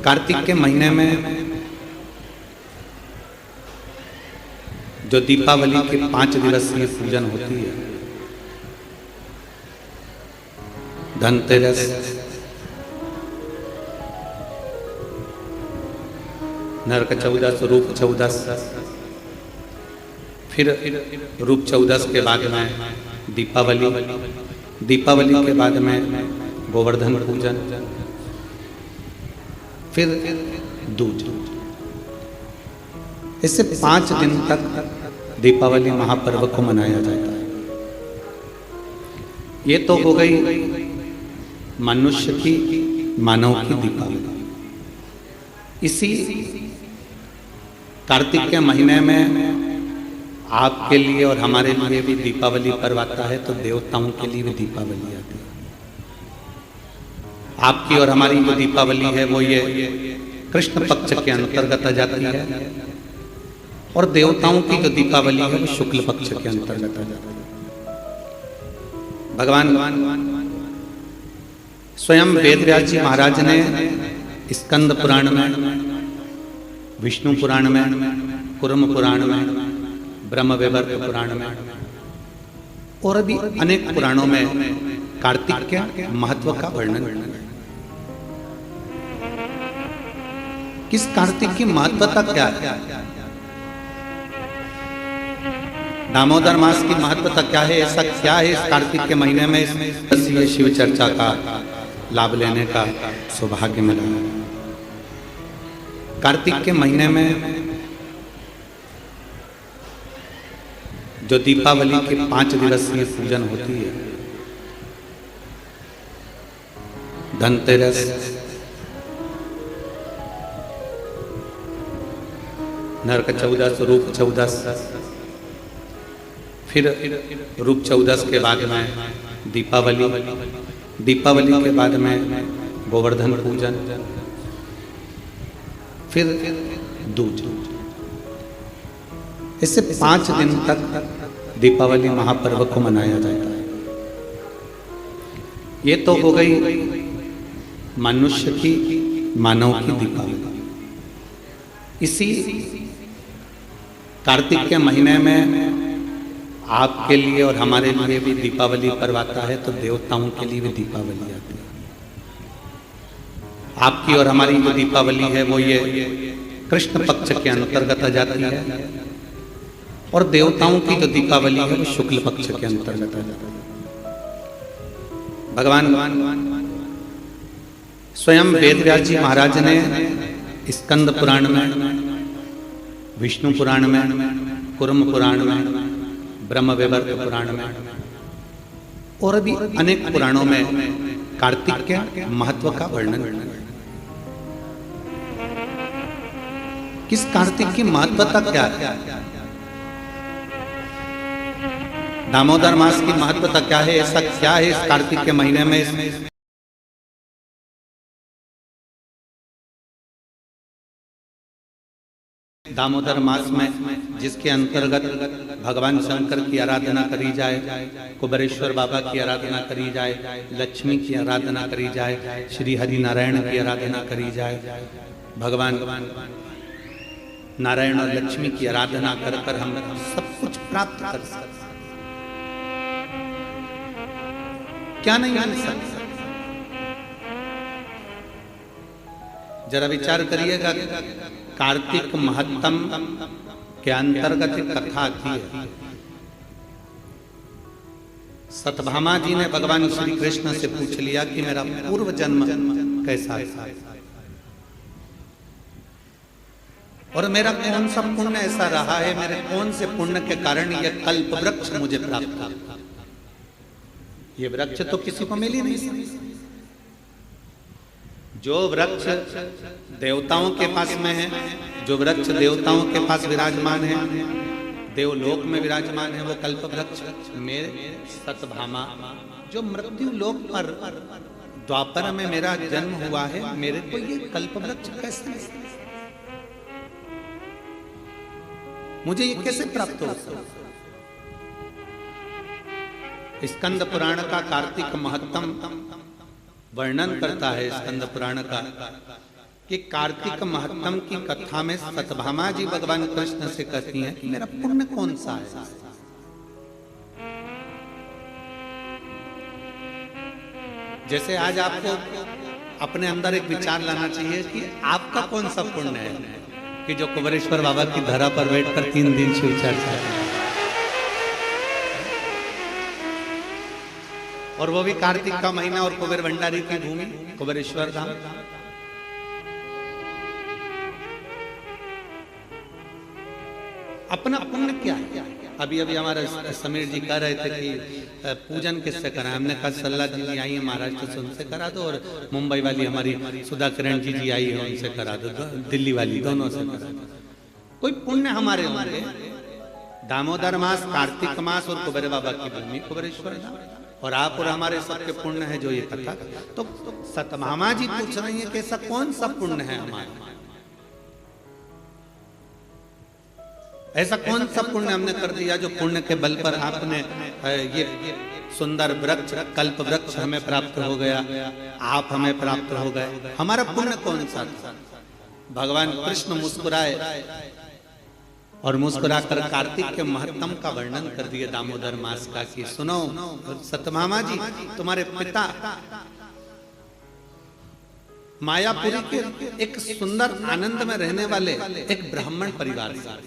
कार्तिक के महीने में जो दीपावली के 5 दिवसीय पूजन होती है, धनतेरस, नरक चौदस, रूप चौदस, फिर रूप चौदस के बाद में दीपावली, दीपावली के बाद में गोवर्धन पूजन, फिर दूज। इससे 5 दिन तक दीपावली महापर्व को मनाया जाता है। ये तो हो गई मनुष्य की, मानव की दीपावली। इसी कार्तिक के महीने में आपके लिए और हमारे लिए भी दीपावली पर्व आता है, तो देवताओं के लिए भी दीपावली आती है। आपकी और हमारी जो दीपावली है वो ये कृष्ण पक्ष के अंतर्गत आ जाती है, और देवताओं की जो दीपावली है वो शुक्ल पक्ष के अंतर्गत आ जाती है। भगवान स्वयं वेदव्यास जी महाराज ने स्कंद पुराण में, विष्णु पुराण में, कुर्म पुराण में, ब्रह्म वैवर्त पुराण में और भी अनेक पुराणों में कार्तिक के महत्व का वर्णन किया। किस कार्तिक की महत्वता क्या है? दामोदर मास की महत्वता क्या है? ऐसा क्या है इस कार्तिक के महीने में इस शिव चर्चा का लाभ लेने का सौभाग्य मिला? कार्तिक के महीने में जो दीपावली के 5 दिवसीय पूजन होती है, धनतेरस, नरक चौदस, रूप चौदस, फिर रूप चौदस के बाद में दीपावली, दीपावली के बाद में गोवर्धन पूजन, फिर दूज। इससे 5 दिन तक दीपावली महापर्व को मनाया जाता है। ये तो हो गई मनुष्य की, मानव की दीपावली। इसी कार्तिक के महीने में आपके लिए और हमारे लिए भी दीपावली पर्व आता है, तो देवताओं के लिए भी दीपावली आती है। आपकी और हमारी जो दीपावली है वो ये कृष्ण पक्ष के अंतर्गत आ जाती है, और देवताओं की जो दीपावली है वो शुक्ल पक्ष के अंतर्गत आ जाती है। भगवान स्वयं वेदव्यास जी महाराज ने स्कंद पुराण में, विष्णु पुराण में, कुर्म पुराण में, ब्रह्म वैवर्त पुराण में और भी अनेक पुराणों में कार्तिक के महत्व का वर्णन किया। किस कार्तिक की महत्वता क्या है? दामोदर मास की महत्वता क्या है? ऐसा क्या है इस कार्तिक के महीने में दामोदर मास में, जिसके अंतर्गत भगवान शंकर की आराधना करी जाए, कुबेरेश्वर बाबा की आराधना करी जाए, लक्ष्मी की आराधना करी जाए, श्री हरि नारायण की आराधना करी जाए। भगवान नारायण और लक्ष्मी की आराधना कर कर हम सब कुछ प्राप्त कर सकते। क्या नहीं मिल सकता? जरा विचार करिएगा। कार्तिक महत्तम के अंतर्गत कथा की है। सत्यभामा जी ने भगवान श्री कृष्ण से पूछ लिया कि मेरा पूर्व जन्म कैसा था और मेरा कौन सा पुण्य ऐसा रहा है, मेरे कौन से पुण्य के कारण यह कल्प वृक्ष मुझे प्राप्त हुआ। ये वृक्ष तो किसी को मिल ही नहीं सकता। जो वृक्ष देवताओं के पास में है, जो वृक्ष देवताओं के पास विराजमान है, देवलोक में विराजमान है, वो कल्प वृक्ष मेरे सत्यभामा, जो मृत्यु लोक पर द्वापर में मेरा जन्म हुआ है, मेरे को ये कल्प वृक्ष कैसे, मुझे ये कैसे प्राप्त हो? स्कंद पुराण का कार्तिक महत्तम वर्णन करता है। स्कंद पुराण का कि कार्तिक महत्तम की कथा में सतभामा जी भगवान कृष्ण से कहती हैं कि मेरा पुण्य कौन सा है। जैसे आज आपको अपने अंदर एक विचार लाना चाहिए कि आपका कौन सा पुण्य है कि जो कुबेरेश्वर बाबा की धरा पर बैठकर 3 दिन शिव चर्चा है, और वो भी कार्तिक का महीना और कुबेर भंडारी की भूमि कुबेरेश्वर धाम। अपना पुण्य क्या है? अभी अभी हमारा समीर जी कह रहे थे कि पूजन किससे करा। हमने कहा सल्ला जी आई है महाराष्ट्र से, उनसे करा दो, और मुंबई वाली हमारी सुधा किरण जी आई है, उनसे करा दो, दिल्ली वाली दोनों से करा दो। कोई पुण्य हमारे होंगे। दामोदर मास, कार्तिक मास और कुबेर बाबा की भूमि कुबेरेश्वर धाम, और आप और हमारे सबके पुण्य है जो ये कथा। तो सतभामा जी पूछ रही है कि ऐसा कौन सा पुण्य है हमारा, ऐसा कौन सा पुण्य हमने कर दिया जो पुण्य के बल पर आपने ये सुंदर वृक्ष, कल्प वृक्ष हमें प्राप्त हो गया, आप हमें प्राप्त हो गए। हमारा पुण्य कौन सा था? भगवान कृष्ण मुस्कुराए और मुस्कुराकर कार्तिक के महत्तम का वर्णन कर दिए दामोदर मास का कि सुनो सतभामा जी, तुम्हारे पिता मायापुरी के एक सुंदर आनंद में रहने वाले एक ब्राह्मण परिवार से,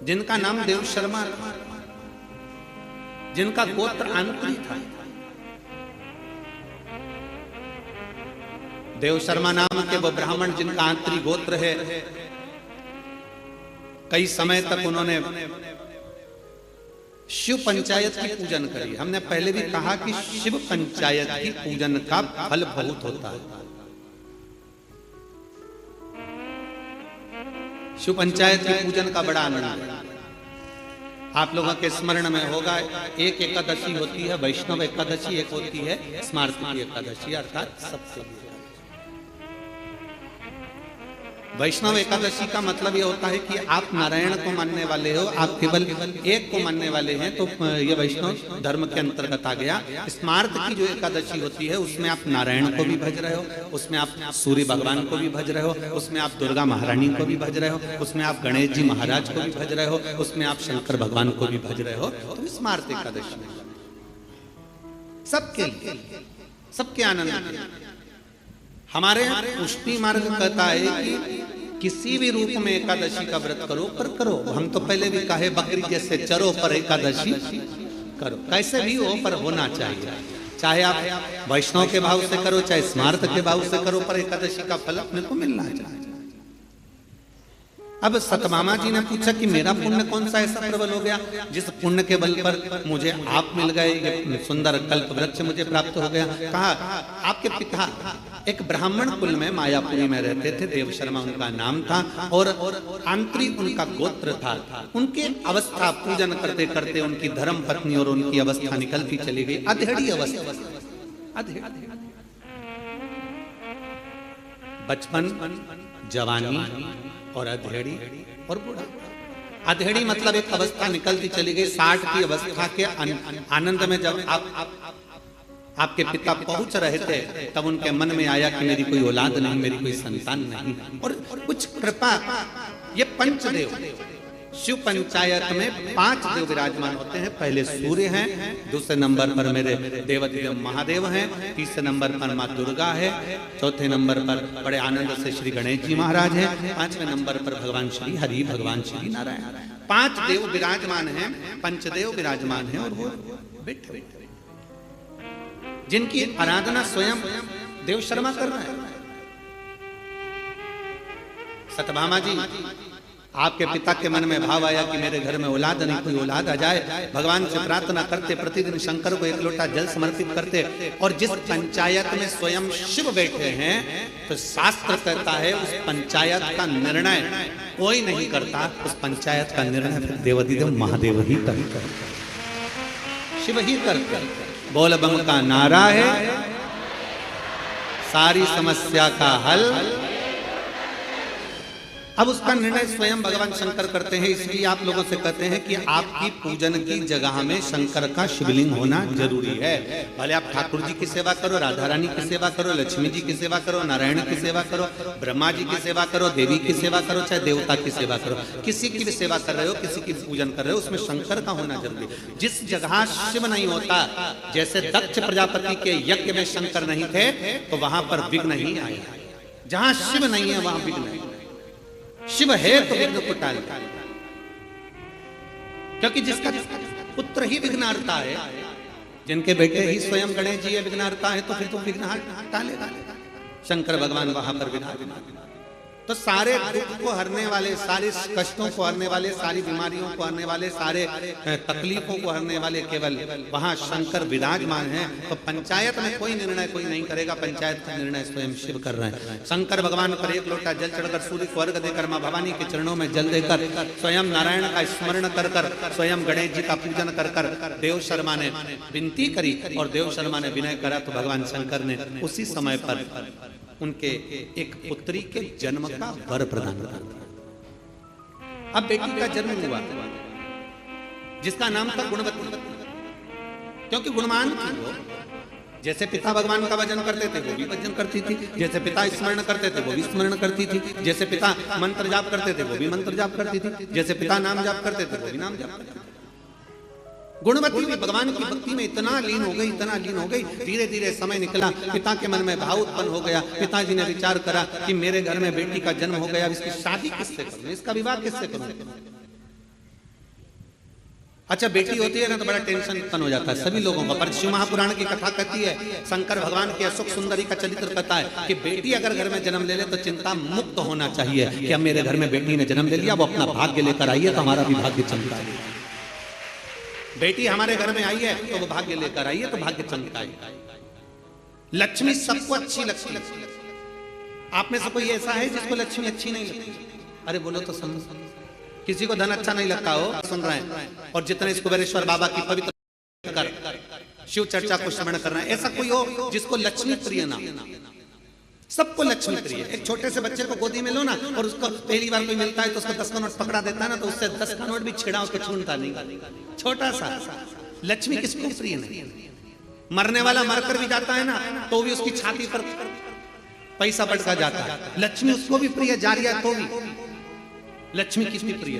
जिनका नाम देव शर्मा था, जिनका गोत्र आंत्री था। देव शर्मा नाम के वो ब्राह्मण जिनका आंत्री गोत्र है, कई समय तक उन्होंने शिव पंचायत की पूजन करी। हमने पहले भी कहा कि शिव पंचायत की पूजन का फल बहुत होता है। शिव पंचायत के पूजन का बड़ा आनंद है। आप लोगों के स्मरण में होगा, एक एकादशी होती है वैष्णव एकादशी, एक होती है स्मार्ती एकादशी, अर्थात सबसे वैष्णव एकादशी का मतलब ये होता है कि आप नारायण को मानने वाले हो, आप केवल एक को मानने वाले हैं, तो ये वैष्णव धर्म के अंतर्गत आ गया। स्मार्त की जो एकादशी होती है उसमें आप नारायण को भी भज रहे हो, उसमें आप सूर्य भगवान को भी भज रहे हो, उसमें आप दुर्गा महारानी को भी भज रहे हो, उसमें आप गणेश जी महाराज को भी भज रहे हो, उसमें आप शंकर भगवान को भी भज रहे हो। तो स्मार्त एकादशी सबके लिए, सबके आनंद के लिए। हमारे पुष्टि मार्ग कहता है कि किसी भी रूप में एकादशी का व्रत करो, पर करो। हम तो पहले भी कहे बकरी जैसे चरो पर एकादशी करो, कैसे भी हो पर होना चाहिए। चाहे आप वैष्णव के भाव से करो, चाहे स्मार्त के भाव से करो, पर एकादशी का फल अपने को मिलना चाहिए। अब सतभामा जी ने पूछा कि मेरा पुण्य कौन सा ऐसा प्रबल हो गया जिस पुण्य के बल पर मुझे आप मिल गए, ये सुंदर कल्प वृक्ष मुझे प्राप्त हो गया। कहा आपके पिता एक ब्राह्मण कुल में मायापुरी में रहते थे, देव शर्मा उनका नाम था, और आंत्री उनका गोत्र था। उनकी अवस्था पूजन करते करते उनकी धर्म पत्नी और उनकी अवस्था निकलती चली गई, अधेड़ी अवस्था, बचपन, जवानी और अधेड़ी और बूढ़ा। अधेड़ी मतलब एक अवस्था निकलती चली गई। 60 की अवस्था के आनंद में जब आपके पिता पहुंच रहे थे, तब उनके मन में आया कि मेरी कोई औलाद नहीं, मेरी कोई संतान नहीं, और कुछ कृपा। ये पंचदेव, शिव पंचायत में 5 देव विराजमान होते हैं। पहले सूर्य हैं, दूसरे नंबर पर मेरे देवदेव महादेव हैं, तीसरे नंबर पर माँ दुर्गा है, चौथे नंबर पर बड़े आनंद से श्री गणेश जी महाराज हैं, 5वें नंबर पर भगवान श्री हरि, भगवान श्री नारायण। 5 देव विराजमान हैं, पंचदेव विराजमान हैं, और वो बैठे जिनकी आराधना स्वयं देव शर्मा कर रहे हैं। सतभामा जी, आपके पिता के मन में भाव आया कि मेरे घर में औलाद नहीं, कोई औलाद आ जाए। भगवान से प्रार्थना करते, प्रतिदिन शंकर को 1 लोटा जल समर्पित करते, और जिस पंचायत में स्वयं शिव बैठे हैं, तो शास्त्र कहता है उस पंचायत का निर्णय कोई नहीं करता, उस पंचायत का निर्णय फिर देवाधिदेव महादेव ही करते, शिव ही करते। बोल बम का नारा है, सारी समस्या का हल अब उसका निर्णय स्वयं भगवान शंकर करते हैं। इसलिए आप लोगों से कहते हैं कि आपकी पूजन की जगह में शंकर का शिवलिंग होना जरूरी है। भले आप ठाकुर जी की सेवा करो, राधा रानी की सेवा करो, लक्ष्मी जी की सेवा करो, नारायण की सेवा करो, ब्रह्मा जी की सेवा करो, देवी की सेवा करो, चाहे देवता की सेवा करो, किसी की भी सेवा कर रहे हो, किसी की पूजन कर रहे हो, उसमें शंकर का होना जरूरी है। जिस जगह शिव नहीं होता, जैसे दक्ष प्रजापति के यज्ञ में शंकर नहीं थे, तो वहां पर विघ्न नहीं आया। जहां शिव नहीं है वहां विघ्न नहीं। शिव है तो विघ्न को टाल, क्योंकि जिसका पुत्र ही विघ्नहर्ता है, जिनके बेटे ही स्वयं गणेश जी विघ्नहर्ता है, तो फिर तो विघ्न टालेगा। शंकर भगवान वहां पर विराजमान। तो सारे दुख को हरने वाले, सारे कष्टों को हरने वाले, सारी बीमारियों को हरने वाले, सारे तकलीफों को हरने वाले केवल वहां शंकर विराजमान हैं। तो पंचायत में कोई निर्णय कोई नहीं करेगा, पंचायत का निर्णय स्वयं शिव कर रहे हैं। शंकर भगवान पर एक लोटा जल चढ़कर, सूर्य को अर्घ देकर, मां भवानी के चरणों में जल देकर, स्वयं नारायण का स्मरण कर कर, स्वयं गणेश जी का पूजन कर कर देव शर्मा ने विनती करी और देव शर्मा ने विनय करा, तो भगवान शंकर ने उसी समय पर उनके एक पुत्री के जन्म का वर प्रदान कर दिया। अब बेटी का जन्म हुआ जिसका नाम था गुणवती, क्योंकि गुणवान थी वो। जैसे पिता भगवान का भजन करते थे वो भी भजन करती थी, जैसे पिता स्मरण करते थे वो भी स्मरण करती थी, जैसे पिता मंत्र जाप करते थे वो भी मंत्र जाप करती थी, जैसे पिता नाम जाप करते थे वो भी नाम जाप करती थी। गुणवती भी भगवान की भक्ति में इतना लीन हो गई, इतना लीन हो गई। धीरे धीरे समय निकला, पिता के मन में भाव उत्पन्न हो गया। पिताजी ने विचार करा कि मेरे घर में बेटी का जन्म हो गया, इसकी शादी किससे करूं, इसका विवाह किससे करूं। अच्छा, बेटी होती है ना तो बड़ा टेंशन उत्पन्न हो जाता है सभी लोगों का। पर शिव महापुराण की कथा कहती है, शंकर भगवान की अशोक सुंदरी का चरित्र कहता है कि बेटी अगर घर में जन्म ले ले तो चिंता मुक्त होना चाहिए कि अब मेरे घर में बेटी ने जन्म ले लिया, वो अपना भाग्य लेकर आई है तो हमारा भी भाग्य चमकाए। बेटी हमारे घर में आई है तो वो भाग्य लेकर आई है तो भाग्य चमकाए। लक्ष्मी सबको अच्छी लगती है। आप में से कोई ऐसा है जिसको लक्ष्मी अच्छी नहीं लगती? अरे बोलो तो समझ। किसी को धन अच्छा नहीं लगता हो, सुन रहे हैं, और जितने इस कुबेरेश्वर बाबा की पवित्र कर शिव चर्चा को श्रवण कर रहे हैं, ऐसा कोई हो जिसको लक्ष्मी प्रिय ना? सबको लक्ष्मी प्रिय। एक छोटे से बच्चे को गोदी में लो ना और उसको पहली बार कोई मिलता है तो उसको 10 का नोट पकड़ा देता है ना, तो उससे 10 का नोट भी छिड़ा उसको छूटता नहीं। छोटा सा लक्ष्मी किसको प्रिय नहीं? मरने वाला मरकर भी जाता है ना तो भी उसकी छाती पर पैसा पटका जाता है, लक्ष्मी उसको भी प्रिय जा रही है तो भी लक्ष्मी किसकी प्रिय?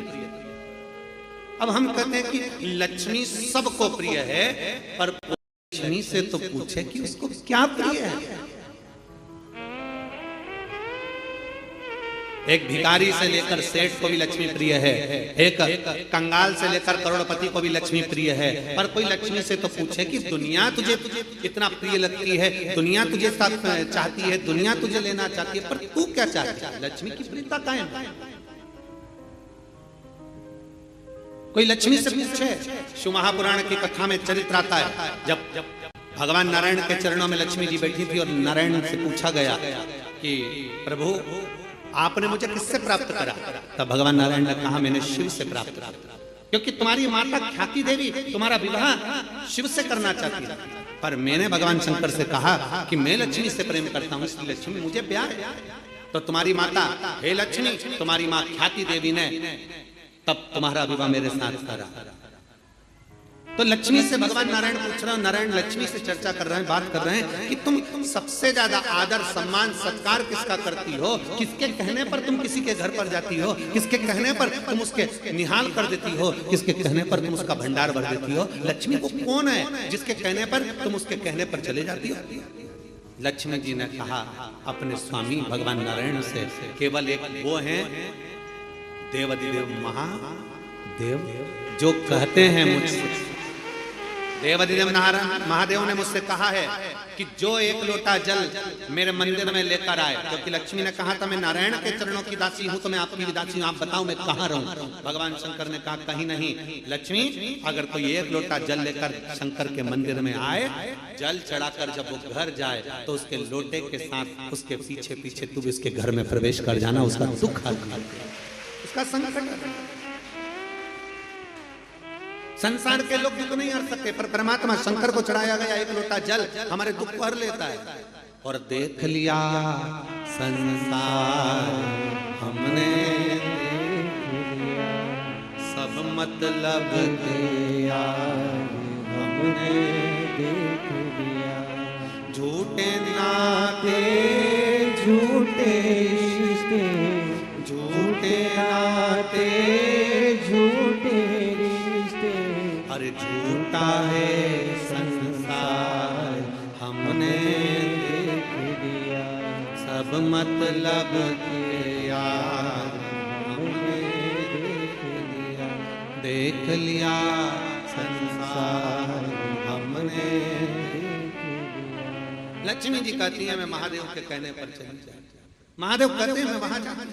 अब हम कहते हैं कि लक्ष्मी सबको प्रिय है, पर लक्ष्मी से तो पूछे कि उसको क्या प्रिय है। एक भिखारी से लेकर सेठ को भी लक्ष्मी प्रिय है, एक कंगाल से लेकर करोड़पति को भी लक्ष्मी प्रिय है, पर कोई लक्ष्मी से तो पूछे कि दुनिया तुझे इतना प्रिय लगती है, दुनिया तुझे साथ चाहती है, दुनिया तुझे लेना चाहती है, पर तू क्या चाहती है? लक्ष्मी की प्रियता कायम। कोई लक्ष्मी से पूछे? शिव महापुराण की कथा में चरित्र आता है, जब भगवान नारायण के चरणों में लक्ष्मी जी बैठी थी और नारायण से पूछा गया कि प्रभु आपने मुझे किससे प्राप्त करा? तब भगवान नारायण ने कहा मैंने शिव से प्राप्त करा, क्योंकि तुम्हारी माता ख्याति देवी तुम्हारा विवाह शिव से करना चाहती है, पर मैंने भगवान शंकर से कहा कि मैं लक्ष्मी से प्रेम करता हूं, इसलिए लक्ष्मी मुझे प्यार है। तो तुम्हारी माता हे लक्ष्मी, तुम्हारी माँ ख्याति देवी ने तब तुम्हारा विवाह मेरे साथ करा। तो लक्ष्मी से भगवान नारायण पूछ रहे हैं, नारायण लक्ष्मी से चर्चा कर रहे हैं, बात कर रहे हैं कि तुम सबसे ज्यादा आदर सम्मान सत्कार किसका करती हो? किसके कहने पर तुम किसी के घर पर जाती हो? किसके कहने पर तुम उसके निहाल कर देती हो? किसके कहने पर तुम उसका भंडार भर देती हो? लक्ष्मी को कौन है जिसके कहने पर तुम उसके कहने पर चले जाती हो? लक्ष्मी जी ने कहा अपने स्वामी भगवान नारायण से, केवल एक वो है देवाधिदेव महादेव जो कहते हैं मुझसे। देवाधिदेव महादेव ने मुझसे कहा है कि जो एक लोटा जल मेरे मंदिर में लेकर आए, क्योंकि लक्ष्मी ने कहा था मैं नारायण के चरणों की दासी हूं तो मैं आपकी भी दासी हूं, आप बताओ मैं कहां रहूं? भगवान शंकर ने कहा कहीं नहीं, लक्ष्मी अगर कोई एक लोटा जल लेकर शंकर के मंदिर में आए, जल चढ़ाकर जब वो घर जाए तो उसके लोटे के साथ उसके पीछे पीछे तू भी उसके घर में प्रवेश कर जाना, उसका दुख हल कर, उसका संकट। संसार के लोग दुख नहीं हर सकते, पर परमात्मा शंकर को चढ़ाया गया एक लोटा जल हमारे दुख को हर लेता है। और देख लिया संसार हमने मतलब के यार हमने देख लिया, झूठे नाते झूठे रिश्ते, झूठे नाते झूठे रिश्ते, अरे झूठा है संसार हमने देख लिया, सब मतलब के यार हमने देख लिया संसार हमने देख लिया। लक्ष्मी जी कहती है मैं महादेव के कहने पर चली जाती, महादेव कहते हैं मैं वहां जाती,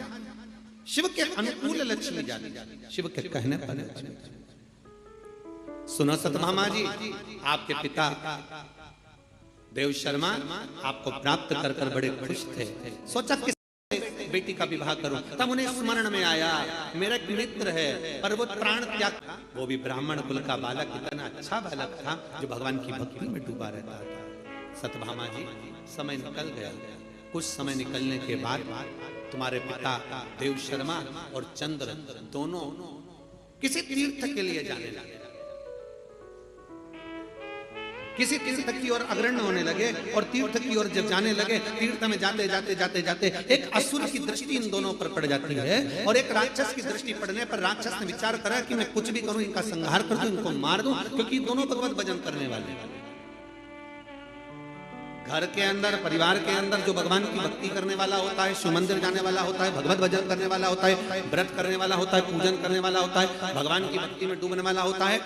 शिव के अनुकूल लक्ष्मी जाती, शिव के कहने पर लक्ष्मी। सुनो सतभामा जी, आपके पिता देव शर्मा आपको प्राप्त कर कर बड़े खुश थे, सोचा किस बेटी का विवाह करूं, तब उन्हें स्मरण में आया मेरा एक मित्र है पर वो प्राण त्याग, वो भी ब्राह्मण कुल का बालक, इतना अच्छा बालक था जो भगवान की भक्ति में डूबा रहता था। सतभामा जी समय निकल गया, कुछ समय निकलने के बाद तुम्हारे पिता देव शर्मा और चंद्र दोनों किसी तीर्थ के लिए जाने लगे, किसी तीर्थ की ओर अग्रणी होने लगे और तीर्थ की ओर जब जाने लगे, तीर्थ में जाते जाते जाते जाते एक असुर की दृष्टि इन दोनों पर पड़ जाती है और एक राक्षस की दृष्टि पड़ने पर राक्षस ने विचार करा कि मैं कुछ भी करूं, इनका संहार कर दूं, इनको मार दूं, क्योंकि दोनों भगवत भजन करने वाले हैं। घर के अंदर परिवार के अंदर जो भगवान की भक्ति करने वाला होता है, शिव मंदिर जाने वाला होता है, भगवत भजन करने वाला होता है, व्रत करने वाला होता है, पूजन करने वाला होता है, भगवान की भक्ति में डूबने वाला होता है,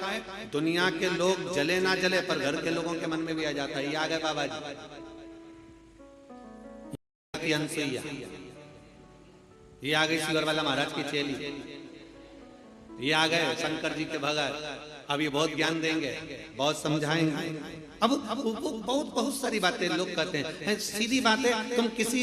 दुनिया के लोग जले ना जले पर घर के लोगों के मन में भी आ जाता है ये आ गए बाबा जी, ये आ गई शिवर वाला महाराज की चेली, ये आ गए शंकर जी के भगत, अब ये बहुत ज्ञान देंगे, बहुत समझाएंगे। अब बहुत सारी बातें लोग कहते हैं, सीधी बात है, तुम किसी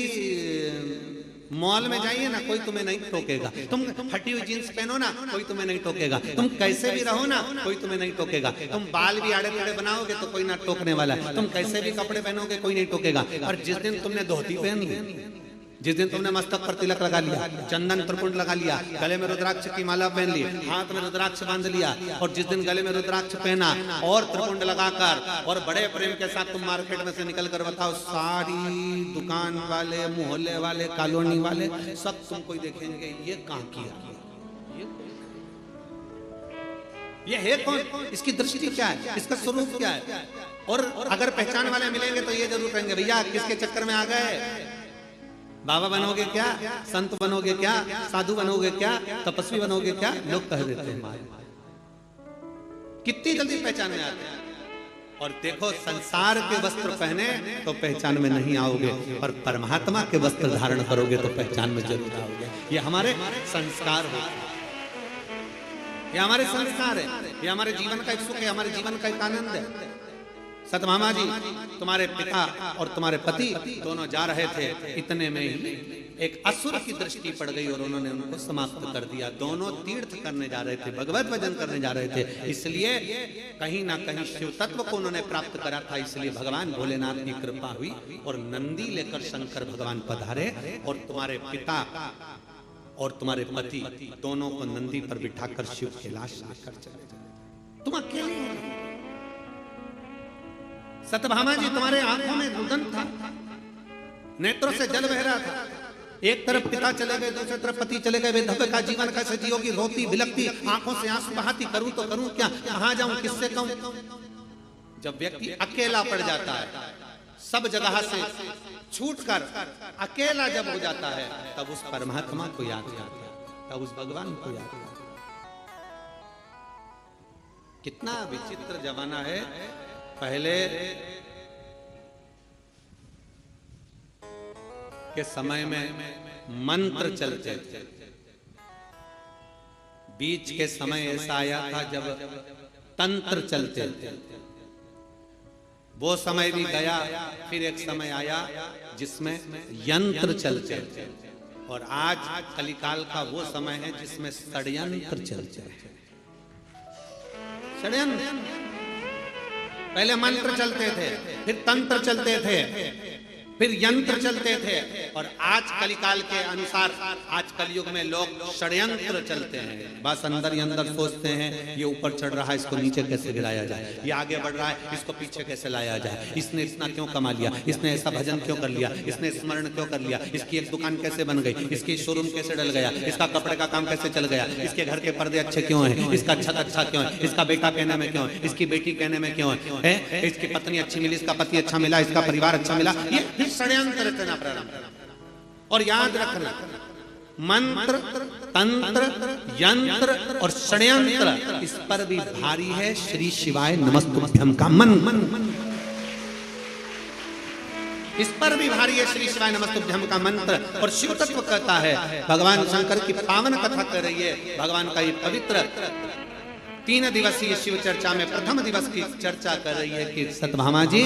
मॉल में जाइए ना कोई तुम्हें नहीं टोकेगा, तुम फटी हुई जींस पहनो ना कोई तुम्हें नहीं टोकेगा, तुम कैसे भी रहो ना कोई तुम्हें नहीं टोकेगा, तुम बाल भी आड़े टेढ़े बनाओगे तो कोई ना टोकने वाला है, तुम कैसे भी कपड़े पहनोगे कोई नहीं टोकेगा। और जिस दिन तुमने धोती पहन ली, जिस दिन तुमने मस्तक पर तिलक लगा लिया, चंदन त्रिपुंड लगा लिया, गले में रुद्राक्ष की माला पहन ली, हाथ में रुद्राक्ष बांध लिया, और जिस दिन गले में रुद्राक्ष पहना और त्रिपुंड लगाकर और बड़े प्रेम के साथ तुम मार्केट में से निकल कर बताओ, सारी दुकान वाले, मोहल्ले वाले, कॉलोनी वाले सब तुमको देखेंगे ये कहां किया, ये है कौन, इसकी दृष्टि क्या है, इसका स्वरूप क्या है। और अगर पहचान वाले मिलेंगे तो ये जरूर कहेंगे भैया किसके चक्कर में आ गए, बाबा बनोगे क्या, संत बनोगे क्या, साधु बनोगे क्या, तपस्वी बनोगे क्या, लोग कह देते हैं। कितनी जल्दी पहचान में आते हैं। और देखो संसार के वस्त्र पहने तो पहचान में नहीं आओगे, और परमात्मा के वस्त्र धारण करोगे तो पहचान में जरूर आओगे। ये हमारे संस्कार होते हैं, ये हमारे संस्कार है, ये हमारे जीवन का एक सुख है, हमारे जीवन का एक आनंद है। सतभामा जी तुम्हारे पिता और तुम्हारे पति दोनों जा रहे थे, इतने में ही एक असुर की दृष्टि पड़ गई और उन्होंने उनको समाप्त कर दिया। दोनों तीर्थ करने जा रहे थे, भगवत भजन करने जा रहे थे, इसलिए कहीं ना कहीं शिव तत्व को उन्होंने प्राप्त करा था। इसलिए भगवान भोलेनाथ की कृपा हुई और नंदी लेकर शंकर भगवान पधारे और तुम्हारे पिता और तुम्हारे पति दोनों को नंदी पर बिठाकर शिव कैलाश लेकर चले गए। तुम अकेले हो। सतभामा जी तुम्हारे आंखों में रुदन था, नेत्रों से जल बह रहा था। एक तरफ पिता चले गए, दूसरी तरफ पति चले गए। विधवा का जीवन कैसे जियोगी, रोती बिलकती, आंखों से आंसू बहाती, करूं तो करूं क्या, कहां जाऊं, किससे कहूं। जब व्यक्ति अकेला पड़ जाता है, सब जगह से छूटकर अकेला जब हो जाता है, तब उस परमात्मा को याद करता है, तब उस भगवान को याद करता है। कितना विचित्र जमाना है। पहले के समय में मंत्र चलते थे, बीच के समय ऐसा आया था जब तंत्र चलते थे। वो समय भी गया, फिर एक समय आया जिसमें यंत्र चलते थे, और आज कलिकाल का वो समय है जिसमें षड्यंत्र चलते हैं। षड्यंत्र, पहले मंत्र चलते थे, फिर तंत्र चलते थे, फिर यंत्र चलते थे, और आज कलिकाल के अनुसार आज कलयुग में लोग षड्यंत्र चलते हैं। बस अंदर ही अंदर सोचते हैं ये ऊपर चढ़ रहा है, इसको नीचे कैसे गिराया जाए, ये आगे बढ़ रहा है, इसको पीछे कैसे लाया जाए, इसने इतना क्यों कमा लिया, इसने ऐसा भजन क्यों कर लिया, इसने स्मरण क्यों कर लिया, इसकी एक दुकान कैसे बन गई, इसकी शोरूम कैसे डल गया, इसका कपड़े का काम कैसे चल गया, इसके घर के पर्दे अच्छे क्यों हैं, इसका छत अच्छा क्यों है, इसका बेटा कहने में क्यों है, इसकी बेटी कहने में क्यों है, इसकी पत्नी अच्छी मिली, इसका पति अच्छा मिला, इसका परिवार अच्छा मिला। ये षड्यंत्र रचना प्रारंभ। और याद रखना, मंत्र, तंत्र, यंत्र और षड्यंत्र, इस पर भी भारी है श्री शिवाय नमस्तुभ्यम का मंत्र। इस पर भी भारी है श्री शिवाय नमस्तुभ्यम का मंत्र। और शिव तत्व कहता है, भगवान शंकर की पावन कथा कर रही है, भगवान का ये पवित्र 3 दिवसीय शिव चर्चा में प्रथम दिवस की चर्चा कर रही है कि सत्यभामा जी,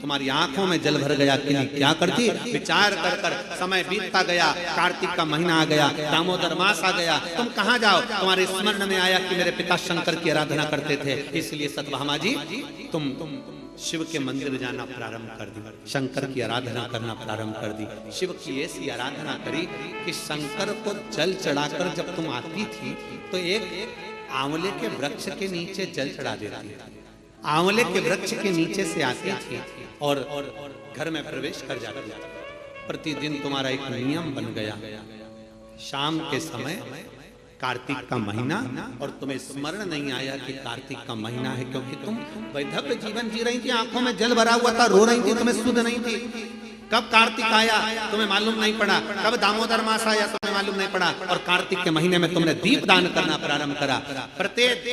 तुम्हारी आंखों में जल भर गया कि क्या करती, विचार कर कर समय बीतता गया, कार्तिक का महीना आ गया, दामोदर मास आ गया, तुम कहाँ जाओ, तुम्हारे स्मरण में आया कि मेरे पिता शंकर की आराधना करते थे, इसलिए सत्यभामा जी तुम शिव के मंदिर जाना प्रारंभ कर दी, शंकर की आराधना करना प्रारंभ कर दी। शिव की ऐसी आराधना करी कि शंकर को जल चढ़ाकर जब तुम आती थी तो एक आंवले के वृक्ष के नीचे जल चढ़ा देती थी, आंवले के वृक्ष के नीचे से आती थी और घर में प्रवेश कर जाती थी। प्रतिदिन तुम्हारा एक नियम बन गया, शाम के समय कार्तिक का महीना, और तुम्हें स्मरण नहीं आया कि कार्तिक का महीना है, क्योंकि तुम वैधव्य जीवन जी रही थी, आंखों में जल भरा हुआ था, रो रही थी, तुम्हें सुध नहीं थी। कब कार्तिक आया तुम्हें मालूम नहीं पड़ा, कब दामोदर मास आया तुम्हें मालूम नहीं पड़ा, और कार्तिक के महीने में तुमने दीप दान करना प्रारंभ करा। प्रत्येक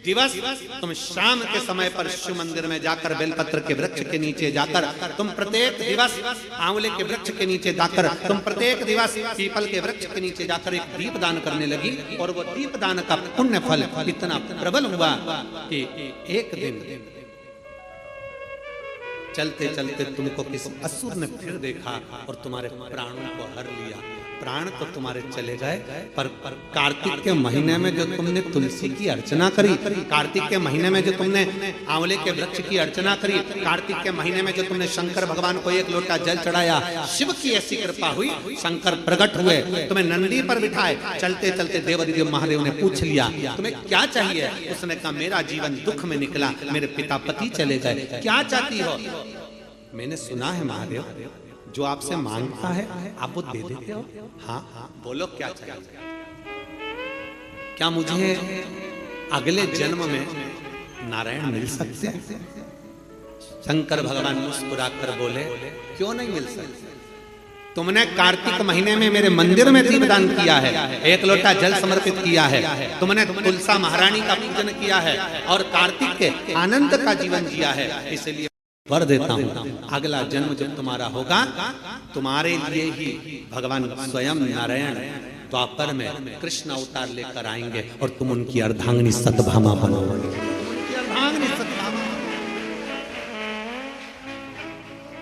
दिवस तुम शाम के समय पर शिव मंदिर में जाकर बेलपत्र के वृक्ष के नीचे जाकर, तुम प्रत्येक दिवस आंवले के वृक्ष के नीचे जाकर, तुम प्रत्येक दिवस पीपल के वृक्ष के नीचे जाकर एक दीप दान करने लगी। और वो दीप दान का पुण्य फल इतना प्रबल हुआ कि एक दिन चलते चलते तुमको किसी असुर ने फिर देखा और तुम्हारे प्राणों को हर लिया। प्राण तो तुम्हारे चले गए, पर कार्तिक के महीने में जो तुमने तुलसी की अर्चना करी, कार्तिक के महीने में जो तुमने आंवले के वृक्ष की अर्चना करी, कार्तिक के महीने में जो तुमने शंकर भगवान को एक लोटा जल चढ़ाया, शिव की ऐसी कृपा हुई, शंकर प्रकट हुए, तुम्हें नंदी पर बिठाए। चलते चलते देवादिदेव महादेव ने पूछ लिया तुम्हें क्या चाहिए। उसने कहा मेरा जीवन दुख में निकला, मेरे पिता पति चले गए, क्या चाहती हो। मैंने सुना है महादेव जो आपसे मांगता है आप वो दे देते हो। हाँ बोलो क्या चाहिए। क्या मुझे अगले जन्म में नारायण मिल सकते हैं। शंकर भगवान मुस्कुराकर बोले क्यों नहीं मिल सकते। तुमने कार्तिक महीने में मेरे मंदिर में दीपदान किया है, एक लोटा जल समर्पित किया है, तुमने तुलसा महारानी का पूजन किया है और कार्तिक के आनंद का जीवन जिया है। इसलिए वर देता हूँ अगला जन्म जब तुम्हारा होगा तुम्हारे लिए ही भगवान स्वयं नारायण द्वापर में कृष्ण अवतार लेकर आएंगे और तुम उनकी अर्धांगिनी सत्यभामा बनोगे।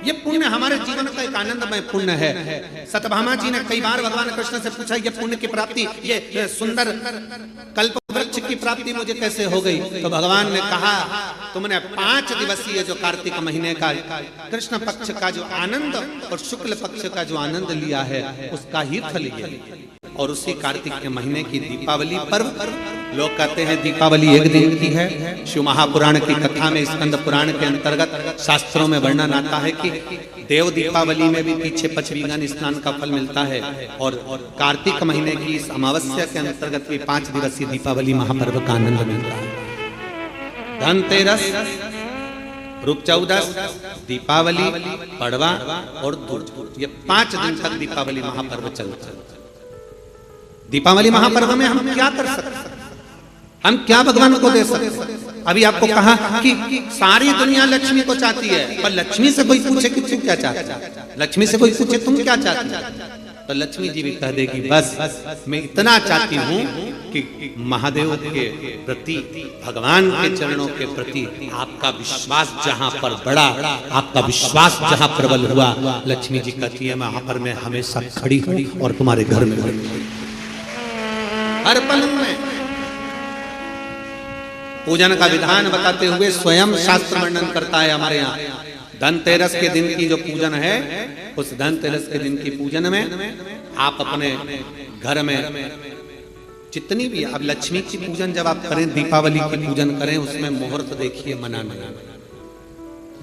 ये पुण्य हमारे जीवन का एक आनंदमय पुण्य है। सत्यभामा जी ने कई बार भगवान कृष्ण से पूछा ये पुण्य की प्राप्ति, ये सुंदर कल्प वृक्ष की प्राप्ति मुझे कैसे हो गई। तो भगवान ने कहा तुमने 5 दिवसीय जो कार्तिक महीने का कृष्ण पक्ष का जो आनंद और शुक्ल पक्ष का जो आनंद लिया है उसका ही फल ये। और उसी कार्तिक के महीने की दीपावली पर्व, लोग कहते हैं दीपावली एक दिन की है। शिव महापुराण की कथा में स्कंद पुराण के अंतर्गत शास्त्रों में वर्णन आता है कि देव दीपावली में भी पीछे पचवीगन स्नान का फल मिलता है और कार्तिक महीने की इस अमावस्या के अंतर्गत भी 5 दिवसीय दीपावली महापर्व का आनंद मिलता है। धनतेरस, रूप चौदस, दीपावली, पड़वा और दूज, ये 5 दिन तक दीपावली महापर्व चलता है। दीपावली महापर्व में हम क्या कर सकते हैं, हम क्या भगवान को दे सकते हैं। अभी आपको कहा कि सारी दुनिया लक्ष्मी को चाहती है, पर लक्ष्मी से कोई पूछे कि तू क्या चाहता है, लक्ष्मी से कोई पूछे तुम क्या चाहती है, तो लक्ष्मी जी भी कह देगी बस मैं इतना चाहती हूँ कि महादेव के प्रति, भगवान के चरणों के प्रति आपका विश्वास जहाँ पर बढ़ा, आपका विश्वास जहाँ प्रबल हुआ, लक्ष्मी जी कहती है वहां पर मैं हमेशा खड़ी हूँ और तुम्हारे घर में हर पल में। पूजन का विधान बताते हुए स्वयं शास्त्र वर्णन करता है हमारे यहाँ। धनतेरस के दिन की जो पूजन है, उस धनतेरस के दिन की पूजन में आप अपने घर में जितनी भी, अब लक्ष्मी की पूजन जब आप करें, दीपावली की पूजन करें, उसमें मुहूर्त देखिए, मनाना,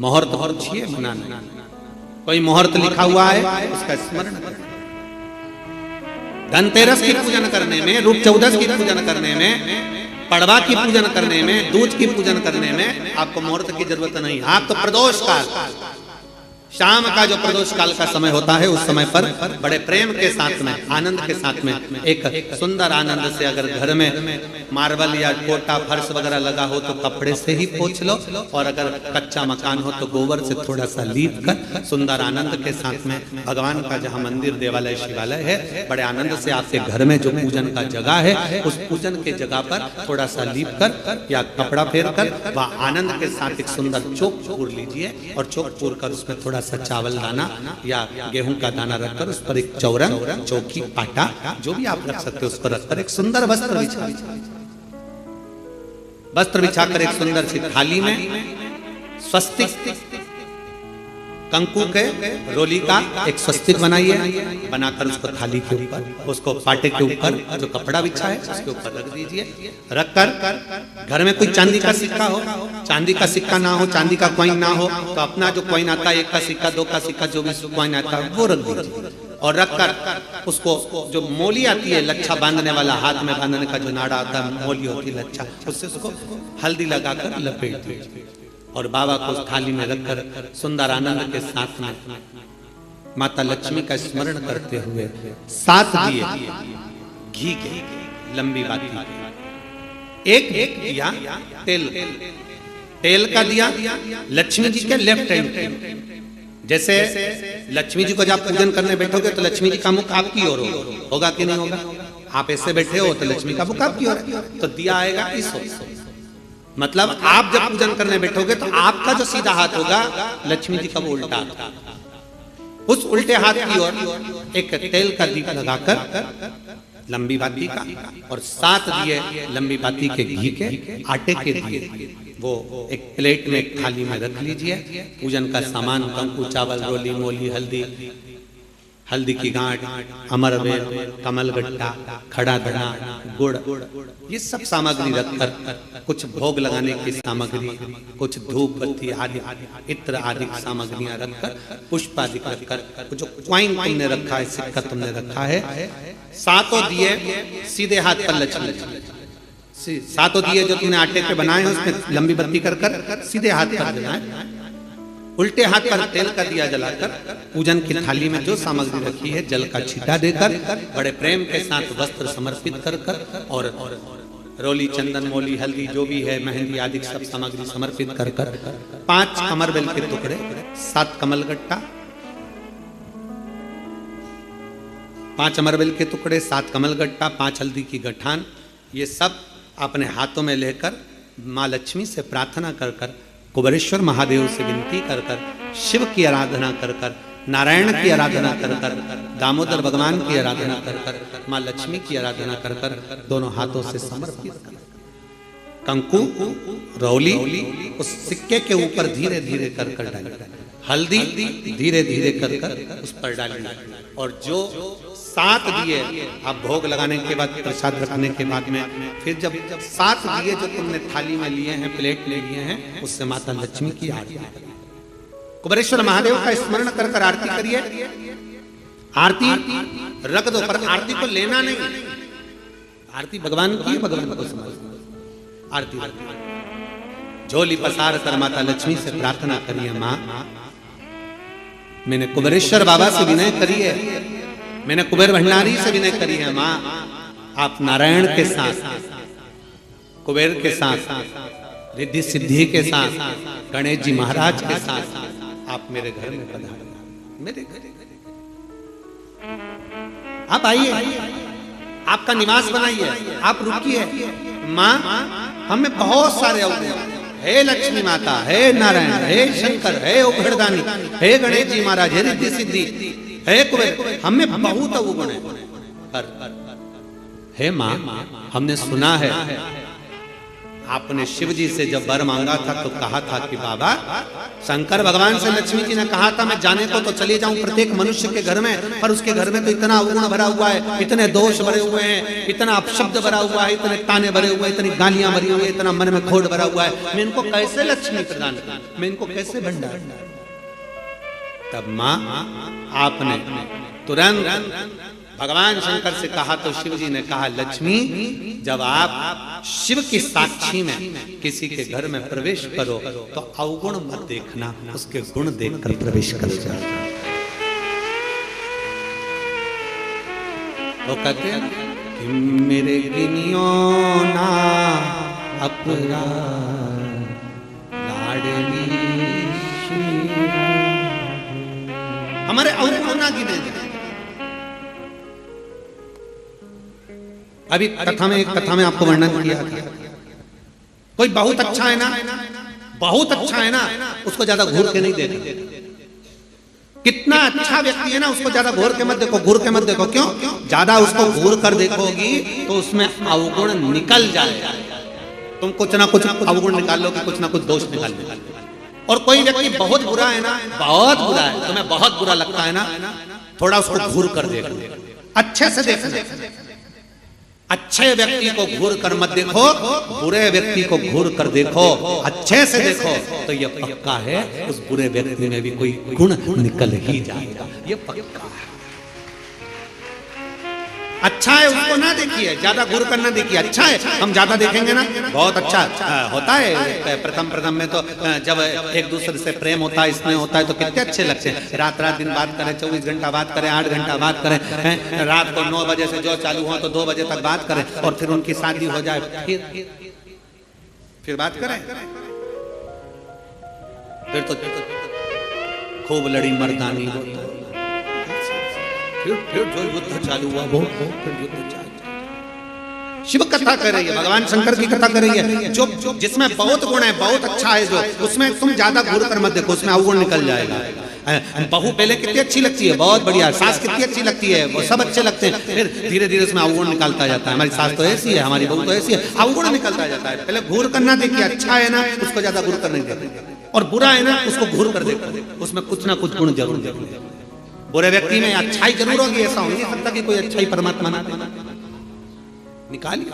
मुहूर्त पूछिए, मनाना। कोई मुहूर्त लिखा हुआ है उसका स्मरण करें। धनतेरस की पूजन करने में, रूप चौदस की पूजन करने में, पड़वा की पूजन करने में, दूज की पूजन करने में आपको मुहूर्त की जरूरत नहीं। आप तो प्रदोष काल, शाम का जो प्रदोष काल का समय होता है, उस समय पर बड़े प्रेम के साथ में, आनंद के साथ में, एक सुंदर आनंद से, अगर घर में मार्बल या कोटा फर्श वगैरह लगा हो तो कपड़े से ही पोंछ लो, और अगर कच्चा मकान हो तो गोबर से थोड़ा सा लीप कर सुंदर आनंद के साथ में भगवान का जहाँ मंदिर, देवालय, शिवालय है, बड़े आनंद से आपके घर में जो पूजन का जगह है, उस पूजन के जगह पर थोड़ा सा लीप कर या कपड़ा फेर कर वह आनंद के साथ एक सुंदर चौक पूर लीजिए, और चौक पूर कर उसमें थोड़ा सा चावल दाना या गेहूं का दाना रखकर उस पर एक चौरंग, चौकी, पाटा, जो भी आप रख सकते हो, उस पर रखकर एक सुंदर वस्त्र बिछाकर एक सुंदर सी थाली में स्वस्तिक कंकु के रोली का एक स्वस्तिक बनाइए, बनाकर उसको थाली के ऊपर, उसको पाटे के ऊपर जो कपड़ा बिछा है उसके ऊपर रख दीजिए। रखकर घर में कोई चांदी का सिक्का हो, चांदी का सिक्का ना हो, चांदी का कॉइन ना हो, तो अपना जो कॉइन आता है, 1 का सिक्का, 2 का सिक्का, जो भी कॉइन आता है वो रख दीजिए। और रखकर उसको जो मोली आती है, लच्छा बांधने वाला, हाथ में बांधने का जो नाड़ा आता है, मोली होती है लच्छा, उससे उसको हल्दी लगाकर लपेट दीजिए और बाबा को उस थाली में रखकर सुंदर आनंद के साथ में माता लक्ष्मी का स्मरण करते हुए 7 दिए घी के, लंबी बाती, एक दिया तेल का दिया लक्ष्मी जी के लेफ्ट हैंड। जैसे लक्ष्मी जी को जब पूजन करने बैठोगे तो लक्ष्मी जी का मुख आपकी ओर होगा कि नहीं होगा? आप ऐसे बैठे हो तो लक्ष्मी का मुख आपकी ओर है, तो दिया आएगा इस ओर। मतलब आप जब पूजन करने बैठोगे तो आपका जो सीधा हाथ होगा, लक्ष्मी जी का वो उल्टा हाथ, उस उल्टे हाथ की ओर एक तेल का दीप लगाकर लंबी बाती का, और 7 दिए लंबी बाती के घी के, आटे के दिए, वो एक प्लेट में, एक थाली में रख लीजिए। पूजन का सामान, कंकु, चावल, रोली, मोली, हल्दी की गांठ, अमरवेल, कमलगट्टा, खड़ा धना, गुड़, ये सब सामग्री रखकर, कुछ भोग लगाने की सामग्री, कुछ धूप बत्ती आदि, इत्र आदि सामग्रियां रखकर, पुष्प आदि रखकर, जो कॉइन तुमने रखा है, सिक्का तुमने रखा है, 7 दिए सीधे हाथ पर लक्ष्मी, 7 दिए जो तुमने आटे के बनाए हैं उसमें लंबी बत्ती कर सीधे हाथ पर जलाएं। उल्टे हाथ पर तेल का दिया जलाकर पूजन की थाली में जो सामग्री रखी है, जल का छींटा देकर, बड़े प्रेम के साथ वस्त्र समर्पित कर और रोली, चंदन, मोली, हल्दी, जो भी है, मेहंदी आदि सब सामग्री समर्पित कर 5 अमरबेल के टुकड़े, 7 कमलगट्टा, 5 अमरबेल के टुकड़े, 7 कमलगट्टा, 5 हल्दी की गठान, ये सब अपने हाथों में लेकर माँ लक्ष्मी से प्रार्थना कर कुबेरेश्वर महादेव से विनती कर शिव की आराधना कर नारायण की आराधना कर दामोदर भगवान की आराधना कर माँ लक्ष्मी की आराधना कर दोनों हाथों से समर्पित कर कंकु, रौली उस सिक्के के ऊपर धीरे धीरे कर डाली, हल्दी धीरे धीरे कर उस पर डाली, और जो 7 दिए आप भोग लगाने के बाद, प्रसाद रखने के बाद में, फिर जब 7 दिए जो तुमने थाली में लिए हैं, प्लेट में लिए हैं, उससे माता लक्ष्मी की आरती करिए, कुबेरेश्वर महादेव का स्मरण कर आरती करिए। आरती रख दो, पर आरती को लेना नहीं, आरती भगवान की, भगवान को समझ, आरती झोली पसार कर माता लक्ष्मी से प्रार्थना करिए, माँ मैंने कुबेरेश्वर बाबा से विनय करी है, मैंने कुबेर भंडारी से विनय करी है, माँ आप नारायण के साथ, कुबेर के साथ, रिद्धि सिद्धि के साथ, गणेश जी महाराज के साथ आप मेरे घर में पधारिए, मेरे घर आप आइए, आपका निवास बनाइए, आप रुकिए। माँ हमें बहुत सारे अवगुण, हे लक्ष्मी माता, हे नारायण, हे शंकर, हे उघड़दानी, हे गणेश जी महाराज, हे रिद्धि सिद्धि, हे कुबेर, हमें बहुत अवगुण है, पर हे माँ हमने सुना है आपने शिव जी से जब वर मांगा था तो कहा था कि बाबा, शंकर भगवान से लक्ष्मी जी ने कहा था मैं जाने को तो चली जाऊं प्रत्येक मनुष्य के घर में, पर उसके घर में तो इतना अवगुण भरा हुआ है, इतने दोष भरे हुए हैं, इतना अपशब्द भरा हुआ है, इतने ताने भरे हुए हैं, इतनी गालियां भरी हुई है, इतना मन में खोट भरा हुआ है, मैं इनको कैसे लक्ष्मी प्रदान करूं, मैं इनको कैसे भंडार। तब मां आपने तुरंत भगवान शंकर से कहा तो शिव जी ने कहा, लक्ष्मी जब आप शिव की साक्षी में किसी के घर में प्रवेश करो तो अवगुण मत देखना, उसके गुण देखकर प्रवेश कर जाओ। वो कहते हैं कि मेरे गिनियो ना अपराध लाडली श्री, हमारे अवगुण ना गिने जाए। अभी कथा में आपको वर्णन किया था, कोई बहुत अच्छा है ना, बहुत अच्छा है ना, उसको ज्यादा घूर के नहीं देखना। कितना अच्छा व्यक्ति है ना, उसको ज्यादा घूर के मत देखो, घूर के मत देखो। क्यों? ज्यादा उसको घूर कर देखोगी तो उसमें अवगुण निकल जाएगा। तुम कुछ ना कुछ अवगुण निकाल लो कि कुछ ना कुछ दोष निकाल लो। और कोई व्यक्ति बहुत बुरा है ना, बहुत बुरा है, तुम्हें बहुत बुरा लगता है ना, थोड़ा उसको घूर कर देखो, अच्छे से देखो। अच्छे व्यक्ति को घूर कर मत देखो, बुरे व्यक्ति को घूर कर देखो, अच्छे से देखो, तो ये पक्का है उस बुरे व्यक्ति में भी कोई गुण निकल ही जाएगा, ये पक्का है। अच्छा है उसको ना देखिए, ज्यादा घूर कर ना देखिए। अच्छा है, हम ज्यादा देखेंगे ना, बहुत अच्छा होता है। प्रथम में तो जब एक दूसरे से प्रेम होता है, स्नेह होता है, तो कितने अच्छे लगते हैं। रात दिन बात करें, 24 घंटा बात करें, 8 घंटा बात करें, रात को 9 बजे से जो चालू हो तो 2 बजे तक बात करें, और फिर उनकी शादी हो जाए, फिर बात करें, फिर तो खूब लड़ी मर्दानी होता है। फिर जो युद्ध चालू हुआ वो फिर युद्ध चालू। शिव कथा कर रही है, भगवान शंकर की कथा कर रही है। जो जिसमें बहुत गुण है, बहुत अच्छा है, जो उसमें तुम ज्यादा घूर कर मत देखो, उसमें अवगुण निकल जाएगा। बहू पहले कितनी अच्छी लगती है, बहुत बढ़िया, सास कितनी अच्छी लगती है, वो सब अच्छे लगते हैं, फिर धीरे धीरे उसमें अवगुण निकलता जाता है। हमारी सास तो ऐसी है, हमारी बहू तो ऐसी है, अवगुण निकलता जाता है। पहले घूर करना देखिए, अच्छा है ना उसको ज्यादा घूर कर नहीं देखो, और बुरा है ना उसको घूर कर देखो, उसमें कुछ ना कुछ गुण जरूर देखो। बुरे व्यक्ति में अच्छाई जरूर होगी, ऐसा हो नहीं सकता कि कोई अच्छाई परमात्मा ना दे। निकालिए,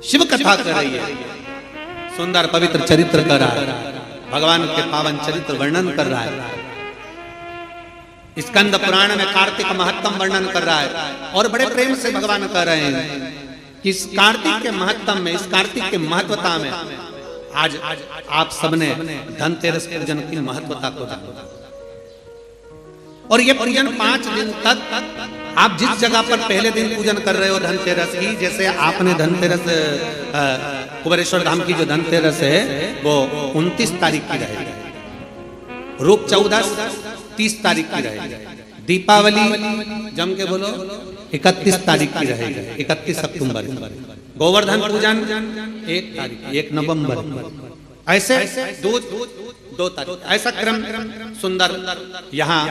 शिव कथा कर रही है, सुंदर पवित्र चरित्र कर रहा है, भगवान के पावन चरित्र वर्णन कर रहा है। स्कंद पुराण में कार्तिक महत्तम वर्णन कर रहा है, और बड़े प्रेम से भगवान कह रहे हैं कि इस कार्तिक के महत्तम में, इस कार्तिक के महत्वता में आज आप सबने धनतेरस पूजन की महत्वता को जाना। और ये पूजन 5 दिन तक आप जिस जगह पर पहले दिन पूजन कर रहे हो धनतेरस की, जैसे आपने धनतेरस कुबेरेश्वर धाम की जो धनतेरस है वो 29 तारीख की रहेगी, रूप 14 30 तारीख की रहेगी, दीपावली जम के बोलो 31 तारीख की रहेगी, 31 अक्टूबर, गोवर्धन पूजन 1 तारीख, 1 नवंबर, ऐसे 2 तारीख, ऐसा क्रम सुंदर यहाँ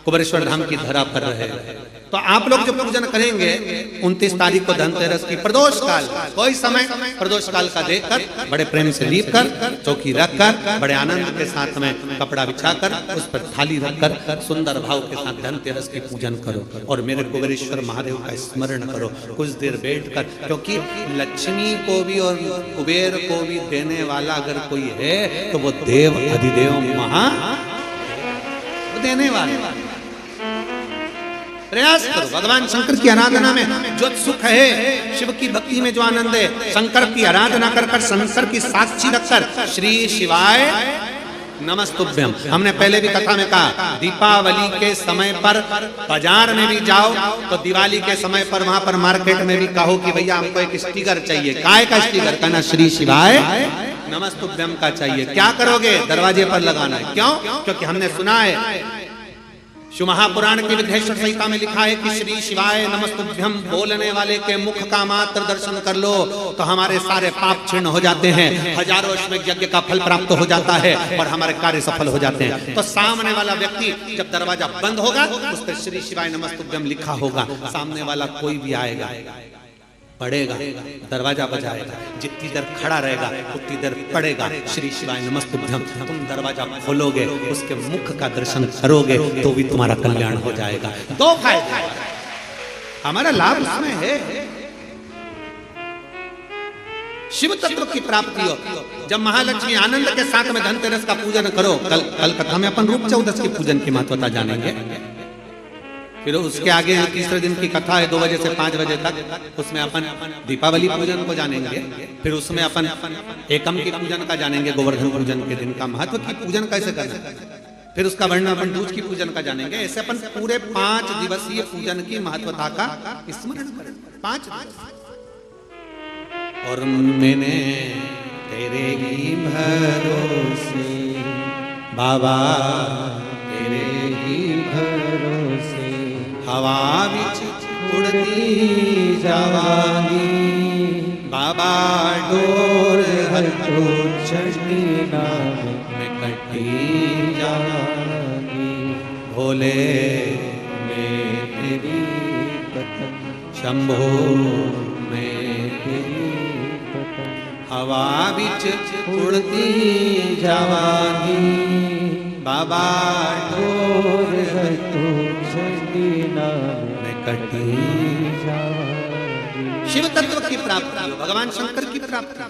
कुबेरेश्वर धाम की धरा पर रहे। तो आप लोग जो पूजन करेंगे 29 तारीख को धनतेरस की प्रदोष काल, कोई समय प्रदोष काल का देखकर बड़े प्रेम से लीप कर, चौकी रखकर, बड़े आनंद के साथ में कपड़ा बिछाकर, उस पर थाली रखकर सुंदर भाव के साथ धनतेरस की पूजन करो, और मेरे कुबेरेश्वर महादेव का स्मरण करो कुछ देर बैठकर, क्योंकि लक्ष्मी को भी और कुबेर को भी देने वाला अगर कोई है तो वो देव अधिदेव महा देने वाला। प्रयास करो, भगवान शंकर की आराधना में जो सुख है, शिव की भक्ति में जो आनंद है, शंकर की आराधना कर कर, शंकर की साक्षी रखकर, श्री शिवाय नमस्तुभ्यम। हमने पहले भी कथा में कहा, दीपावली के समय पर बाजार में भी जाओ तो दिवाली के समय पर वहां पर मार्केट में भी कहो कि भैया हमको एक स्टिकर चाहिए, काय का स्टिकर, कहना श्री शिवाय नमस्तुभ्यम का चाहिए। क्या करोगे? दरवाजे पर लगाना है। क्यों? क्योंकि हमने सुना है, शिव महापुराण की विद्येश्वर संहिता में लिखा है कि श्री शिवाय नमस्तुभ्यम बोलने वाले के मुख का मात्र दर्शन कर लो तो हमारे सारे पाप क्षीण हो जाते हैं, हजारों अश्वमेध यज्ञ का फल प्राप्त हो जाता है और हमारे कार्य सफल हो जाते हैं। तो सामने वाला व्यक्ति जब दरवाजा बंद होगा उस पर श्री शिवाय नमस्तुभ्यम लिखा होगा, सामने वाला कोई भी आएगा पड़ेगा, दरवाजा बजाएगा, जितनी देर खड़ा रहेगा उतनी देर पड़ेगा। श्री शिवाय नमस्तुभ्यम। तुम दरवाजा खोलोगे, उसके मुख का दर्शन करोगे तो भी तुम्हारा कल्याण हो जाएगा। दो फायदे, हमारा लाभ इसमें है। शिव तत्व की प्राप्ति हो। जब महालक्ष्मी आनंद के साथ में धनतेरस का पूजन करो, कल कथा में अपन रूप चौदस के पूजन की महत्वता जानेंगे। फिर उसके आगे तीसरे दिन की कथा है 2 बजे से 5 बजे तक, उसमें अपन दीपावली पूजन को जानेंगे। फिर उसमें अपन एकम की पूजन का जानेंगे, गोवर्धन पूजन के दिन का महत्व की पूजन कैसे करना। फिर उसका वर्णन अपन दूज की पूजन का जानेंगे। ऐसे अपन पूरे 5 दिवसीय पूजन की महत्वता का स्मरण करेंगे। 5 दिवस। और मैंने तेरे ही भरोसे बाबा, तेरे ही भरोसे हवा विच उड़ती जावानी बाबा, डोर हल्को चढ़ी नाम में कटी जावानी। भोले मैं तेरी पतंग, शंभो मैं तेरी पतंग, हवा विच उड़ती जावानी बाबा, डोर हल्को चढ़ी नाम में कटी जावानी। शिव तत्व की प्राप्ति, भगवान शंकर की प्राप्ति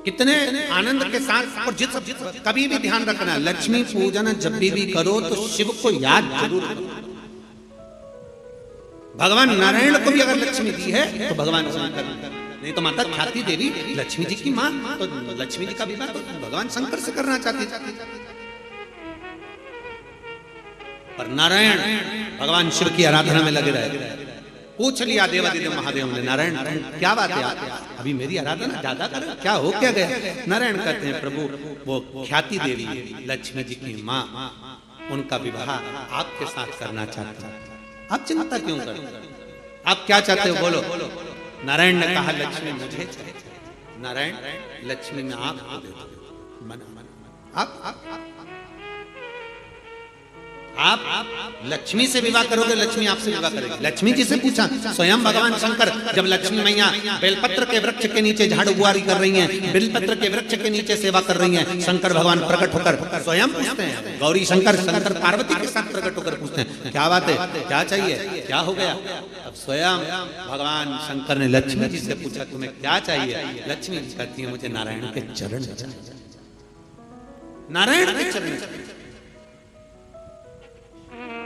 कितने आनंद के साथ। और कभी भी ध्यान रखना, लक्ष्मी पूजन जब भी करो तो शिव को याद जरूर करो। भगवान नारायण को भी अगर लक्ष्मी दी है तो भगवान शंकर, नहीं तो माता ख्याति देवी लक्ष्मी जी की मां, तो लक्ष्मी जी का विवाह तो भगवान शंकर से करना चाहती थी। पर नारायण भगवान शिव की आराधना में लगे रहे। पूछ लिया देवादिदेव महादेव ने, नारायण क्या बात है, अभी मेरी आराधना ज्यादा कर, क्या हो क्या गया। नारायण कहते हैं, प्रभु वो ख्याति देवी लक्ष्मी जी की मां, उनका विवाह आपके साथ करना चाहते हैं। आप चिंता क्यों करते, आप क्या चाहते हो बोलो। नारायण ने कहा लक्ष्मी मुझे चाहिए। नारायण लक्ष्मी में आपको दे दो। आप लक्ष्मी से विवाह करोगे, लक्ष्मी आपसे विवाह करेगी। लक्ष्मी जी से पूछा, स्वयं भगवान शंकर जब लक्ष्मी मैया बेलपत्र के वृक्ष के नीचे झाड़ू बुआरी कर रही हैं, बेलपत्र के वृक्ष के नीचे सेवा कर रही हैं, शंकर भगवान प्रकट होकर स्वयं पूछते हैं। गौरी शंकर पार्वती के साथ प्रकट होकर पूछते हैं, क्या बात है, क्या चाहिए, क्या हो गया। अब स्वयं भगवान शंकर ने लक्ष्मी जी से पूछा, तुम्हें क्या चाहिए। लक्ष्मी जी कहती है, मुझे नारायण के चरण चाहिए, नारायण के चरण।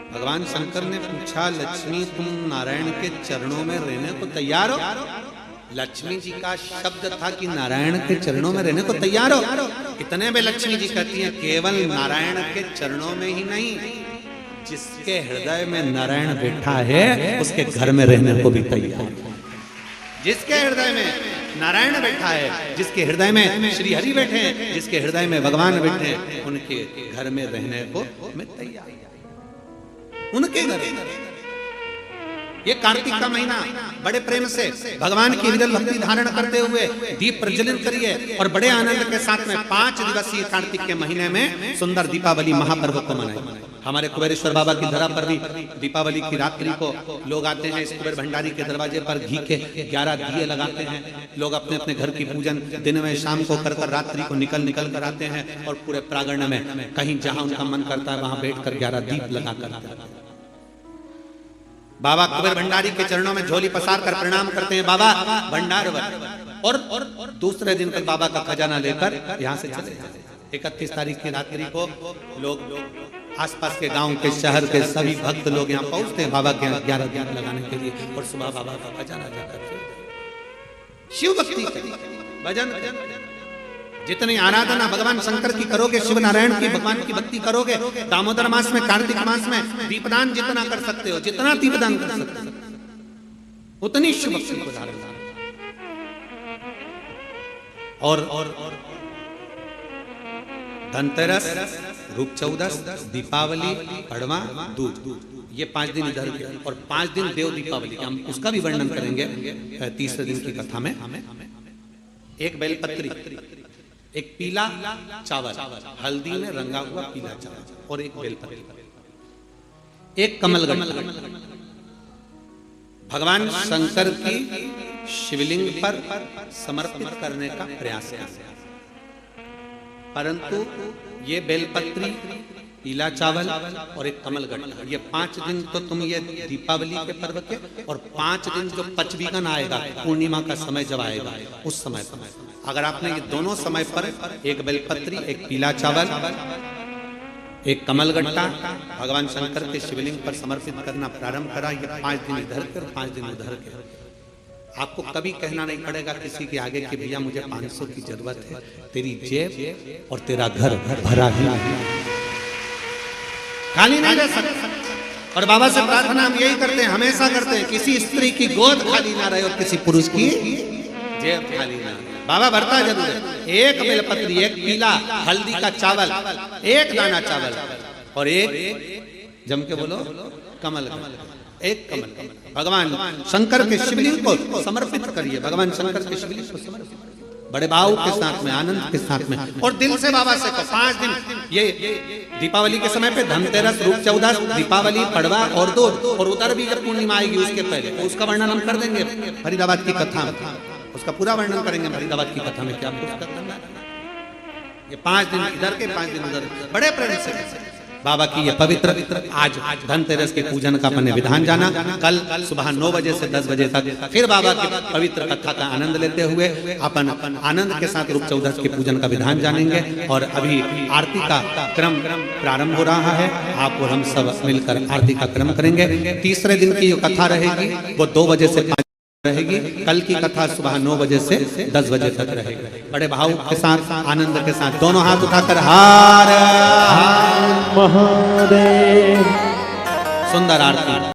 भगवान शंकर ने पूछा, लक्ष्मी तुम नारायण के चरणों में रहने को तैयार हो। लक्ष्मी जी का शब्द था कि नारायण के चरणों में रहने को तैयार हो। इतने में लक्ष्मी जी कहती हैं, केवल नारायण के चरणों में ही नहीं, जिसके हृदय में नारायण बैठा है उसके घर में रहने को भी तैयार। जिसके हृदय में नारायण बैठा है, जिसके हृदय में श्री हरि बैठे हैं, जिसके हृदय में भगवान बैठे हैं, उनके घर में रहने को मैं तैयार। उनके घर ये कार्तिक का महीना बड़े प्रेम से भगवान की विरल भक्ति धारण करते हुए दीप प्रज्वलित करिए और बड़े आनंद के साथ में 5 दिवसीय कार्तिक के महीने में सुंदर दीपावली महापर्व को मनाएं। हमारे कुबेरेश्वर बाबा की धरा पर भी दीपावली की रात्रि को लोग आते हैं, इस कुबेर भंडारी के दरवाजे पर घी के 11 दिए लगाते हैं। लोग अपने अपने घर की पूजन दिन में शाम को कर रात्रि को निकल कर आते हैं और पूरे प्रांगण में कहीं जहां उनका मन करता है वहां बैठकर 11 दीप लगा कर बाबा कुबेर भंडारी के चरणों में झोली पसार कर प्रणाम करते हैं, बाबा भंडार और दूसरे दिन तक बाबा का खजाना लेकर यहाँ से चले जाते हैं। 31 तारीख की रात्रि को लोग आसपास के गांव के शहर के सभी भक्त लोग यहाँ पहुंचते हैं बाबा के 11 दीप लगाने के लिए और सुबह बाबा का खजाना जाकर शिव भक्ति भजन। जितनी आराधना भगवान शंकर की करोगे, शिव नारायण की भगवान की भक्ति करोगे, दामोदर मास में कार्तिक मास में दीपदान जितना कर सकते हो, जितना दीपदान कर सकते हो उतनी शिव भक्ति को धारण। और धनतेरस, रूप चौदस, दीपावली, पड़वा, दूज, ये 5 दिन इधर के और 5 दिन देव दीपावली, हम उसका भी वर्णन करेंगे तीसरे दिन की कथा में। एक बेलपत्री, एक पीला चावल, हल्दी में रंगा हुआ पीला चावल और एक बेलपत्री, एक कमलगट्टा, भगवान शंकर की शिवलिंग पर समर्पित करने का प्रयास किया, परंतु ये बेलपत्री, पीला चावल और एक कमल गट्टा, ये 5 दिन तो तुम ये दीपावली के पर्व के, और 5 दिन जो पचवीगन आएगा, पूर्णिमा का समय जब आएगा, उस समय पर अगर आपने ये दोनों समय पर एक बेलपत्री, एक पीला चावल, एक कमल गट्टा भगवान शंकर के शिवलिंग पर समर्पित करना प्रारंभ करा, ये 5 दिन इधर के और 5 दिन उधर के, आपको कभी कहना नहीं पड़ेगा किसी के आगे कि भैया मुझे 500 की जरूरत है, तेरी जेब और तेरा घर भरा ही खाली नहीं रह सकता। और बाबा से प्रार्थना हम यही करते हैं, हमेशा करते हैं, किसी स्त्री की गोद खाली ना रहे और किसी पुरुष की जेब खाली ना रहे। बाबा भरता जरूर है, एक बेलपत्री, एक पीला हल्दी का चावल, एक दाना चावल और एक जम के बोलो कमल, एक कमल भगवान शंकर के शिवलिंग को समर्पित करिए, भगवान शंकर के शिवलिंग को समर्पित बड़े भाव के साथ में, आनंद के साथ में, और दिल से बाबा से 5 दिन, ये दीपावली के समय पे धनतेरस, रूप चौदस, दीपावली, पड़वा और दो, और उधर भी जब पूर्णिमा आएगी उसके पहले, उसका वर्णन हम कर देंगे फरीदाबाद की कथा में, उसका पूरा वर्णन करेंगे फरीदाबाद की कथा में, क्या ये 5 दिन इधर के 5 दिन उधर, बड़े प्रेम से बाबा की ये पवित्र आज धनतेरस के पूजन का अपने विधान जाना। कल सुबह 9 बजे से 10 बजे तक फिर बाबा की पवित्र कथा का आनंद लेते हुए अपन आनंद के साथ रूप चौदस के पूजन का विधान जानेंगे। और अभी आरती का क्रम प्रारंभ हो रहा है, आप और हम सब मिलकर आरती का क्रम करेंगे। तीसरे दिन की जो कथा रहेगी वो 2 बजे से 5 रहेगी, कल की कथा सुबह 9 बजे से 10 बजे तक रहेगी। बड़े भाव के साथ, आनंद के साथ दोनों हाथ उठाकर हर हर महादेव, सुंदर आरती।